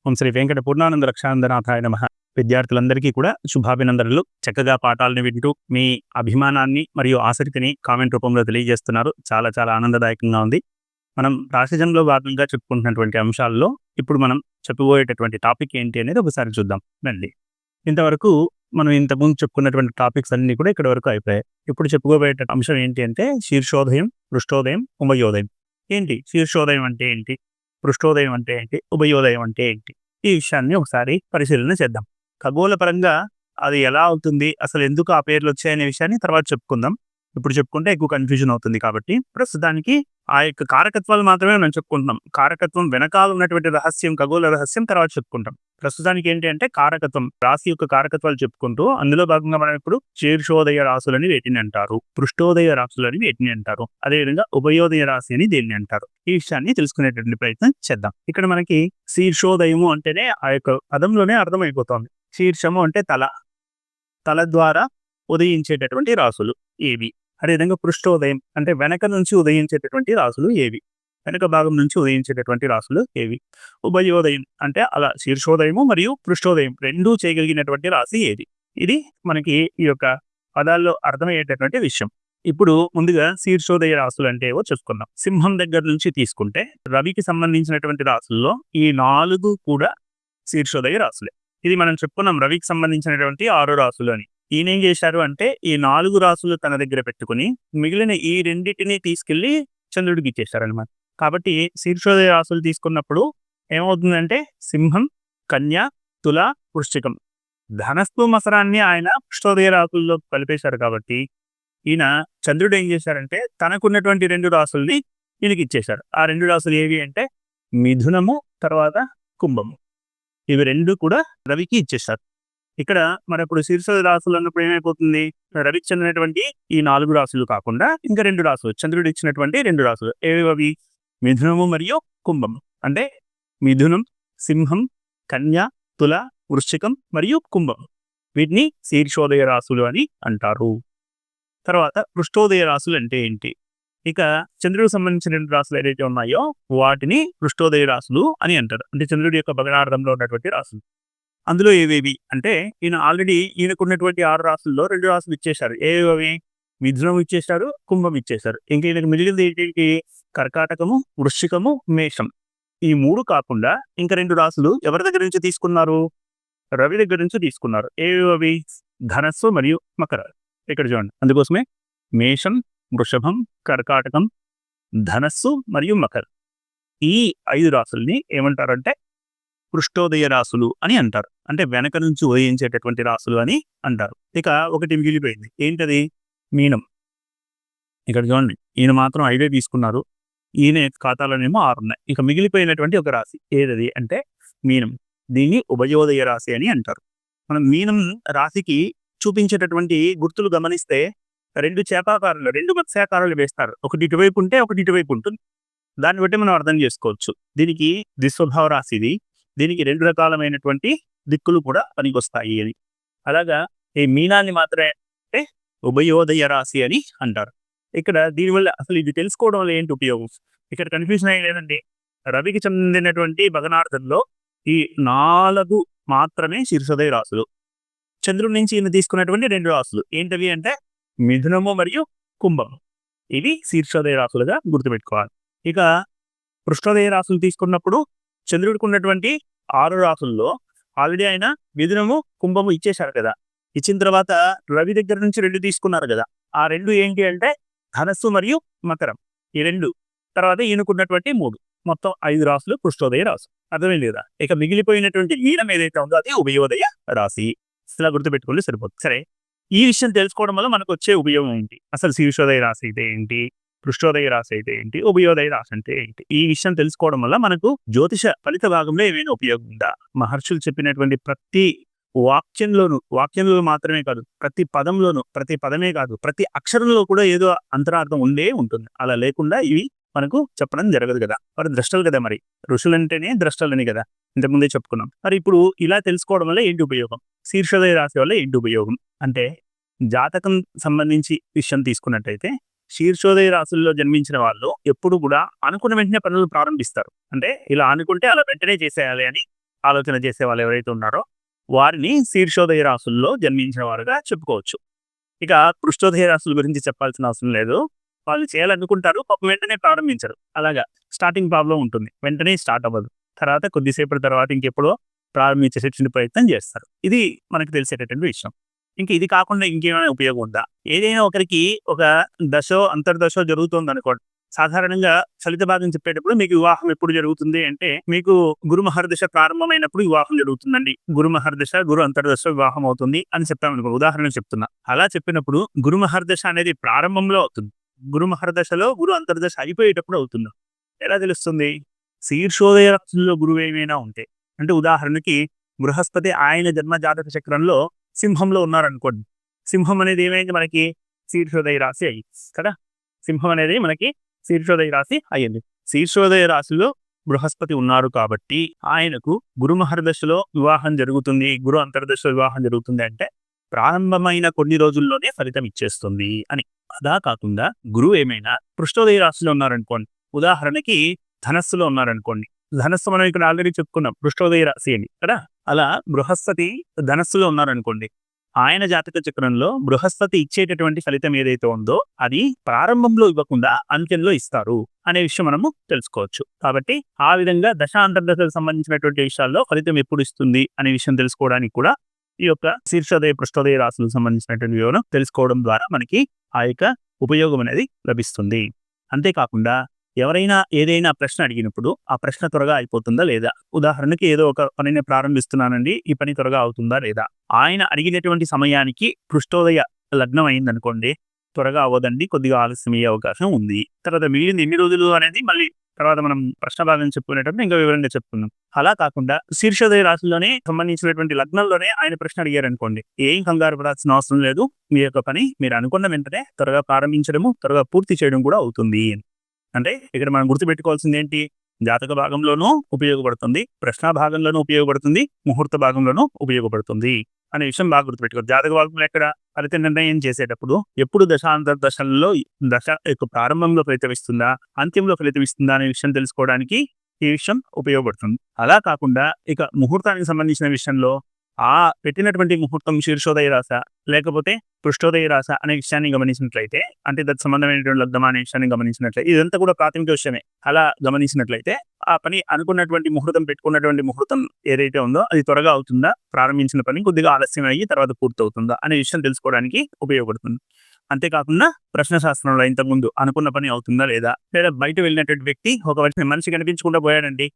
ఓం శ్రీ వెంకట పూర్ణానంద రక్షానందనాథాయ నమః. విద్యార్థులందరికీ కూడా శుభాభినందనలు. చక్కగా పాఠాలను వింటూ మీ అభిమానాన్ని మరియు ఆసక్తిని కామెంట్ రూపంలో తెలియజేస్తున్నారు. చాలా చాలా ఆనందదాయకంగా ఉంది. మనం రాశిజంలో భాగంగా చెప్పుకుంటున్నటువంటి అంశాల్లో ఇప్పుడు మనం చెప్పబోయేటటువంటి టాపిక్ ఏంటి అనేది ఒకసారి చూద్దాం రండి. ఇంతవరకు మనం ఇంతకుముందు చెప్పుకున్నటువంటి టాపిక్స్ అన్ని కూడా ఇక్కడ వరకు అయిపోయాయి. ఇప్పుడు చెప్పుకోబోయే అంశం ఏంటి అంటే శీర్షోదయం, పృష్ఠోదయం, ఉభయోదయం. ఏంటి శీర్షోదయం అంటే ఏంటి, పృష్ఠోదయం అంటే ఏంటి, ఉభయోదయం అంటే ఏంటి, ఈ విషయాన్ని ఒకసారి పరిశీలన చేద్దాం. ఖగోళ పరంగా అది ఎలా అవుతుంది, అసలు ఎందుకు ఆ పేర్లు వచ్చాయనే విషయాన్ని తర్వాత చెప్పుకుందాం. ఇప్పుడు చెప్పుకుంటే ఎక్కువ కన్ఫ్యూజన్ అవుతుంది కాబట్టి ప్రస్తుతానికి ఆ యొక్క కారకత్వాలు మాత్రమే మనం చెప్పుకుంటున్నాం. కారకత్వం వెనకాల ఉన్నటువంటి రహస్యం, ఖగోళ రహస్యం తర్వాత చెప్పుకుంటాం. ప్రస్తుతానికి ఏంటి అంటే కారకత్వం, రాశి యొక్క కారకత్వాలు చెప్పుకుంటూ అందులో భాగంగా మనం ఇప్పుడు శీర్షోదయ రాశులని వేటిని అంటారు, పృష్ఠోదయ రాశులని వేటిని అంటారు, అదేవిధంగా ఉభయోదయ రాశి అని దేన్ని అంటారు, ఈ విషయాన్ని తెలుసుకునేటువంటి ప్రయత్నం చేద్దాం. ఇక్కడ మనకి శీర్షోదయము అంటేనే ఆ యొక్క పదంలోనే అర్థమైపోతుంది. శీర్షము అంటే తల, తల ద్వారా ఉదయించేటటువంటి రాశులు ఏవి. అదేవిధంగా పృష్ఠోదయం అంటే వెనక నుంచి ఉదయించేటటువంటి రాశులు ఏవి, వెనక భాగం నుంచి ఉదయించేటటువంటి రాశులు ఏవి. ఉభయోదయం అంటే అలా శీర్షోదయము మరియు పృష్ఠోదయం రెండూ చేయగలిగినటువంటి రాశి ఏది. ఇది మనకి ఈ యొక్క పదాల్లో అర్థమయ్యేటటువంటి విషయం. ఇప్పుడు ముందుగా శీర్షోదయ రాశులు అంటే ఏవో చెప్పుకుందాం. సింహం దగ్గర నుంచి తీసుకుంటే రవికి సంబంధించినటువంటి రాశుల్లో ఈ 4 కూడా శీర్షోదయ రాశులే. ఇది మనం చెప్పుకున్నాం రవికి సంబంధించినటువంటి 6 రాశులు అని. ఈయన ఏం చేశారు అంటే ఈ 4 రాశులు తన దగ్గర పెట్టుకుని మిగిలిన ఈ రెండింటిని తీసుకెళ్లి చంద్రుడికి ఇచ్చేశారనమాట. కాబట్టి శీర్షోదయ రాశులు తీసుకున్నప్పుడు ఏమవుతుందంటే సింహం, కన్య, తుల, వృశ్చికం, ధనస్సు, మకరాన్ని ఆయన పృష్ఠోదయ రాశుల్లో కలిపేశారు. కాబట్టి ఈయన చంద్రుడు ఏం చేశారంటే తనకున్నటువంటి 2 రాశుల్ని ఈయనకి ఇచ్చేశారు. ఆ 2 రాశులు ఏవి అంటే మిథునము, తర్వాత కుంభము. ఇవి 2 కూడా రవికి ఇచ్చేశారు. ఇక్కడ మరి ఇప్పుడు శీర్షోదయ రాశులు అన్నప్పుడు ఏమైపోతుంది, రవికి చెందినటువంటి ఈ 4 రాశులు కాకుండా ఇంకా 2 రాశులు, చంద్రుడు ఇచ్చినటువంటి 2 రాశులు ఏవి అవి, మిథునము మరియు కుంభము. అంటే మిథునం, సింహం, కన్య, తుల, వృశ్చికం మరియు కుంభం, వీటిని శీర్షోదయ రాశులు అని అంటారు. తర్వాత పృష్ఠోదయ రాశులు అంటే ఏంటి, ఇక చంద్రుడికి సంబంధించిన 2 రాశులు ఏదైతే ఉన్నాయో వాటిని పృష్ఠోదయ రాశులు అని అంటారు. అంటే చంద్రుడి యొక్క భగ్నార్థంలో ఉన్నటువంటి రాశులు. అందులో ఏవేవి అంటే ఈయన ఆల్రెడీ ఈయనకున్నటువంటి 6 రాశుల్లో 2 రాశులు ఇచ్చేశారు. ఏవేవి, మిథునం ఇచ్చేశారు, కుంభం ఇచ్చేశారు. ఇంకా ఈయనకు మిగిలింది ఏంటి, కర్కాటకము, వృశ్చికము, మేషం. ఈ 3 కాకుండా ఇంకా 2 రాశులు ఎవరి దగ్గర నుంచి తీసుకున్నారు, రవి దగ్గర నుంచి తీసుకున్నారు. ఏవేవి, ధనస్సు మరియు మకర. ఇక్కడ చూడండి, అందుకోసమే మేషం, వృషభం, కర్కాటకం, ధనస్సు మరియు మకర, ఈ 5 రాశుల్ని ఏమంటారంటే పృష్ఠోదయ రాశులు అని అంటారు. అంటే వెనక నుంచి ఉదయించేటటువంటి రాశులు అని అంటారు. ఇక ఒకటి మిగిలిపోయింది, ఏంటది, మీనం. ఇక్కడ చూడండి, ఈయన మాత్రం 5 తీసుకున్నారు, ఈయన ఖాతాలోనేమో 6 ఉన్నాయి. ఇక మిగిలిపోయినటువంటి ఒక రాశి ఏదది అంటే మీనం. దీన్ని ఉభయోదయ రాశి అని అంటారు. మనం మీనం రాశికి చూపించేటటువంటి గుర్తులు గమనిస్తే 2 చేపాకారాలు, 2 మత్స్యాకారాలు వేస్తారు. ఒకటి ఇటువైపు ఉంటే ఒకటి ఇటువైపు ఉంటుంది. దాన్ని బట్టి మనం అర్థం చేసుకోవచ్చు. దీనికి ద్విస్వభావ రాశి ఇది. దీనికి 2 రకాలమైనటువంటి దిక్కులు కూడా పనికొస్తాయి అని. అలాగా ఈ మీనాన్ని మాత్రమే అంటే ఉభయోదయ రాశి అని అంటారు. ఇక్కడ దీనివల్ల అసలు ఇది తెలుసుకోవడం వల్ల ఏంటి ఉపయోగం, ఇక్కడ కన్ఫ్యూజన్ అయ్యి లేదండి. రవికి చెందినటువంటి భగ్నార్థంలో ఈ 4 మాత్రమే శీర్షోదయ రాశులు. చంద్రుడి నుంచి ఈయన తీసుకున్నటువంటి 2 రాశులు ఏంటవి అంటే మిథునము మరియు కుంభం, ఇవి శీర్షోదయ రాశులుగా గుర్తుపెట్టుకోవాలి. ఇక పృష్ఠోదయ రాశులు తీసుకున్నప్పుడు చంద్రుడికి ఉన్నటువంటి 6 రాశుల్లో ఆల్రెడీ ఆయన మిథునము, కుంభము ఇచ్చేశారు కదా. ఇచ్చిన తర్వాత రవి దగ్గర నుంచి 2 తీసుకున్నారు కదా. ఆ 2 ఏంటి అంటే ధనస్సు మరియు మకరం, ఈ 2 తర్వాత ఈయనకున్నటువంటి 3, మొత్తం 5 రాశులు పృష్ఠోదయ రాశి. అర్థమైంది కదా. ఇక మిగిలిపోయినటువంటి మీనం ఏదైతే ఉందో అది ఉభయోదయ రాశి. ఇలా గుర్తుపెట్టుకుంటే సరిపోతుంది. సరే, ఈ విషయం తెలుసుకోవడం వల్ల మనకు వచ్చే ఉపయోగం ఏంటి, అసలు శీర్షోదయ రాశి అయితే ఏంటి, పృష్ఠోదయ రాశి అయితే ఏంటి, ఉభయోదయ రాశి అంటే ఏంటి, ఈ విషయం తెలుసుకోవడం వల్ల మనకు జ్యోతిష ఫలిత భాగంలో ఏమైనా ఉపయోగం ఉందా. మహర్షులు చెప్పినటువంటి ప్రతి వాక్యంలో మాత్రమే కాదు, ప్రతి పదంలోనూ, ప్రతి పదమే కాదు, ప్రతి అక్షరంలో కూడా ఏదో అంతరార్థం ఉంటుంది. అలా లేకుండా ఇవి మనకు చెప్పడం జరగదు కదా. మరి ద్రష్టలు కదా, మరి ఋషులంటేనే ద్రష్టలని కదా, ఇంతకుముందే చెప్పుకున్నాం. మరి ఇప్పుడు ఇలా తెలుసుకోవడం వల్ల ఏంటి ఉపయోగం, శీర్షోదయ రాశి వల్ల ఏంటి ఉపయోగం అంటే జాతకం సంబంధించి విషయం తీసుకున్నట్టయితే శీర్షోదయ రాశుల్లో జన్మించిన వాళ్ళు ఎప్పుడు కూడా అనుకున్న వెంటనే పనులు ప్రారంభిస్తారు. అంటే ఇలా అనుకుంటే అలా వెంటనే చేసేయాలి అని ఆలోచన చేసే వాళ్ళు ఎవరైతే ఉన్నారో వారిని శీర్షోదయ రాసుల్లో జన్మించిన వారుగా చెప్పుకోవచ్చు. ఇక పృష్ఠోదయ రాసుల గురించి చెప్పాల్సిన అవసరం లేదు. వాళ్ళు చేయాలనుకుంటారు, పాపం వెంటనే ప్రారంభించరు. అలాగా స్టార్టింగ్ ప్రాబ్లం ఉంటుంది, వెంటనే స్టార్ట్ అవ్వదు. తర్వాత కొద్దిసేపటి తర్వాత ఇంకెప్పుడో ప్రారంభించేటటువంటి ప్రయత్నం చేస్తారు. ఇది మనకు తెలిసేటటువంటి విషయం. ఇంక ఇది కాకుండా ఇంకేమైనా ఉపయోగం ఉందా? ఏదైనా ఒకరికి ఒక దశో అంతర్దశో జరుగుతుంది అనుకోండి. సాధారణంగా ఫలిత భాగం చెప్పేటప్పుడు మీకు వివాహం ఎప్పుడు జరుగుతుంది అంటే, మీకు గురు మహర్దశ ప్రారంభమైనప్పుడు వివాహం జరుగుతుందండి. గురు మహర్దశ, గురు అంతర్దశ వివాహం అవుతుంది అని చెప్పామనుకో, ఉదాహరణ చెప్తున్నా. అలా చెప్పినప్పుడు గురు మహర్దశ అనేది ప్రారంభంలో అవుతుంది. గురు మహర్దశలో గురు అంతర్దశ అయిపోయేటప్పుడు అవుతుంది. ఎలా తెలుస్తుంది? శీర్షోదయ రాశుల్లో గురువు ఏమైనా ఉంటే, అంటే ఉదాహరణకి బృహస్పతి ఆయన జన్మ జాతక చక్రంలో సింహంలో ఉన్నారనుకోండి. సింహం అనేది ఏమైంది మనకి? శీర్షోదయ రాశి అయ్యింది కదా. సింహం అనేది మనకి శీర్షోదయ రాశి అయ్యింది. శీర్షోదయ రాశిలో బృహస్పతి ఉన్నారు కాబట్టి ఆయనకు గురు మహర్దశలో వివాహం జరుగుతుంది, గురు అంతర్దశలో వివాహం జరుగుతుంది అంటే ప్రారంభమైన కొన్ని రోజుల్లోనే ఫలితం ఇచ్చేస్తుంది అని. అదా కాకుండా గురువు ఏమైనా పృష్ఠోదయ రాశిలో ఉన్నారనుకోండి. ఉదాహరణకి ధనస్సులో ఉన్నారనుకోండి. ధనస్సు మనం ఇక్కడ ఆల్రెడీ చెప్పుకున్నాం, పృష్ఠోదయ రాశి అని కదా. అలా బృహస్పతి ధనస్సులో ఉన్నారనుకోండి. ఆయన జాతక చక్రంలో బృహస్పతి ఇచ్చేటటువంటి ఫలితం ఏదైతే ఉందో అది ప్రారంభంలో ఇవ్వకుండా అంత్యంలో ఇస్తారు అనే విషయం మనము తెలుసుకోవచ్చు. కాబట్టి ఆ విధంగా దశాంతర్దశలకు సంబంధించినటువంటి విషయాల్లో ఫలితం ఎప్పుడు ఇస్తుంది అనే విషయం తెలుసుకోవడానికి కూడా ఈ యొక్క శీర్షోదయ పృష్ఠోదయ రాశులకు సంబంధించినటువంటి వివరణ తెలుసుకోవడం ద్వారా మనకి ఆ యొక్క ఉపయోగం అనేది లభిస్తుంది. అంతేకాకుండా ఎవరైనా ఏదైనా ప్రశ్న అడిగినప్పుడు ఆ ప్రశ్న త్వరగా అయిపోతుందా లేదా? ఉదాహరణకి ఏదో ఒక పనిని ప్రారంభిస్తున్నానండి, ఈ పని త్వరగా అవుతుందా లేదా? ఆయన అడిగినటువంటి సమయానికి పృష్ఠోదయ లగ్నం అయిందనుకోండి, త్వరగా అవ్వదండి, కొద్దిగా ఆలస్యం అయ్యే అవకాశం ఉంది. తర్వాత మిగిలింది ఎన్ని రోజులు అనేది మళ్ళీ తర్వాత మనం ప్రశ్న భాగం చెప్పుకునేటప్పుడు ఇంకా వివరంగా చెప్పుకున్నాం. అలా కాకుండా శీర్షోదయ రాశిలోనే సంబంధించినటువంటి లగ్నంలోనే ఆయన ప్రశ్న అడిగారు అనుకోండి, ఏం కంగారు పడాల్సిన అవసరం లేదు. మీ యొక్క పని మీరు అనుకున్న వెంటనే త్వరగా ప్రారంభించడము, త్వరగా పూర్తి చేయడం కూడా అవుతుంది. అంటే ఇక్కడ మనం గుర్తుపెట్టుకోవాల్సింది ఏంటి? జాతక భాగంలోనూ ఉపయోగపడుతుంది, ప్రశ్న భాగంలోనూ ఉపయోగపడుతుంది, ముహూర్త భాగంలోనూ ఉపయోగపడుతుంది అనే విషయం బాగా గుర్తుపెట్టుకోవాలి. జాతక భాగంలో ఎక్కడ ఫలిత నిర్ణయం చేసేటప్పుడు ఎప్పుడు దశాంతర్దశల్లో దశ యొక్క ప్రారంభంలో ఫలితమిస్తుందా, అంత్యంలో ఫలితమిస్తుందా అనే విషయం తెలుసుకోవడానికి ఈ విషయం ఉపయోగపడుతుంది. అలా కాకుండా ఇక ముహూర్తానికి సంబంధించిన విషయంలో ఆ పెట్టినటువంటి ముహూర్తం శీర్షోదయ రాశ లేకపోతే పృష్ఠోదయ రాశ అనే విషయాన్ని గమనించినట్లయితే, అంటే దానికి సంబంధమైనటువంటి లగ్నం అనే విషయాన్ని గమనించినట్లయితే, ఇదంతా కూడా ప్రాథమిక విషయమే. అలా గమనించినట్లయితే ఆ పని అనుకున్నటువంటి ముహూర్తం, పెట్టుకున్నటువంటి ముహూర్తం ఏదైతే ఉందో అది త్వరగా అవుతుందా, ప్రారంభించిన పని కొద్దిగా ఆలస్యం అయ్యి తర్వాత పూర్తవుతుందా అనే విషయం తెలుసుకోవడానికి ఉపయోగపడుతుంది. అంతేకాకుండా ప్రశ్న శాస్త్రంలో ఇంతకుముందు అనుకున్న పని అవుతుందా లేదా, లేదా బయట వెళ్ళినటువంటి వ్యక్తి ఒక మనిషి కనిపించకుండా పోయాడండి,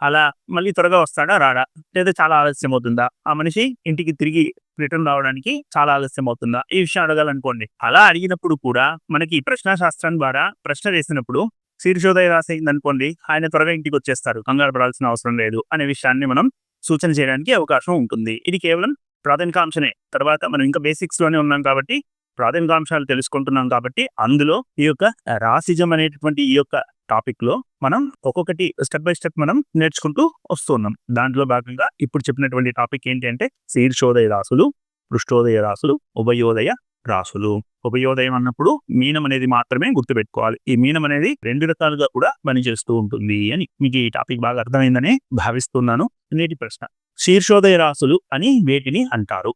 అలా మళ్ళీ త్వరగా వస్తాడా రాడా, లేదా చాలా ఆలస్యం అవుతుందా, ఆ మనిషి ఇంటికి తిరిగి రిటర్న్ రావడానికి చాలా ఆలస్యం అవుతుందా, ఈ విషయం అడగాలనుకోండి. అలా అడిగినప్పుడు కూడా మనకి ప్రశ్న శాస్త్రం ద్వారా ప్రశ్న వేసినప్పుడు శీర్షోదయ రాశి అయిందనుకోండి, ఆయన త్వరగా ఇంటికి వచ్చేస్తారు, కంగారు పడాల్సిన అవసరం లేదు అనే విషయాన్ని మనం సూచన చేయడానికి అవకాశం ఉంటుంది. ఇది కేవలం ప్రాథమికాంశమే. తర్వాత మనం ఇంకా బేసిక్స్ లోనే ఉన్నాం కాబట్టి ప్రాథమికాంశాలు తెలుసుకుంటున్నాం కాబట్టి అందులో ఈ యొక్క రాశిజం అనేటటువంటి ఈ యొక్క టాపిక్ లో మనం ఒక్కొక్కటి స్టెప్ బై స్టెప్ మనం నేర్చుకుంటూ వస్తున్నాం. దాంట్లో భాగంగా ఇప్పుడు చెప్పినటువంటి టాపిక్ ఏంటి అంటే శీర్షోదయ రాశులు, పృష్ఠోదయ రాశులు, ఉభయోదయ రాశులు. ఉభయోదయం అన్నప్పుడు మీనం అనేది మాత్రమే గుర్తుపెట్టుకోవాలి. ఈ మీనం అనేది 2 రకాలుగా కూడా పనిచేస్తూ ఉంటుంది అని. మీకు ఈ టాపిక్ బాగా అర్థమైందని భావిస్తున్నాను. నేటి ప్రశ్న, శీర్షోదయ రాశులు అని వేటిని అంటారు?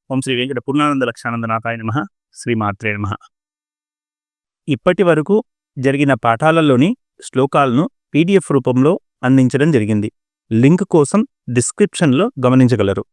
ఓం శ్రీ వెంకట పూర్ణానంద లక్షానందనాథాయ నమః. శ్రీ మాత్రే నమః. ఇప్పటి వరకు జరిగిన పాఠాలలోని శ్లోకాలను PDF రూపంలో అందించడం జరిగింది. లింక్ కోసం డిస్క్రిప్షన్లో గమనించగలరు.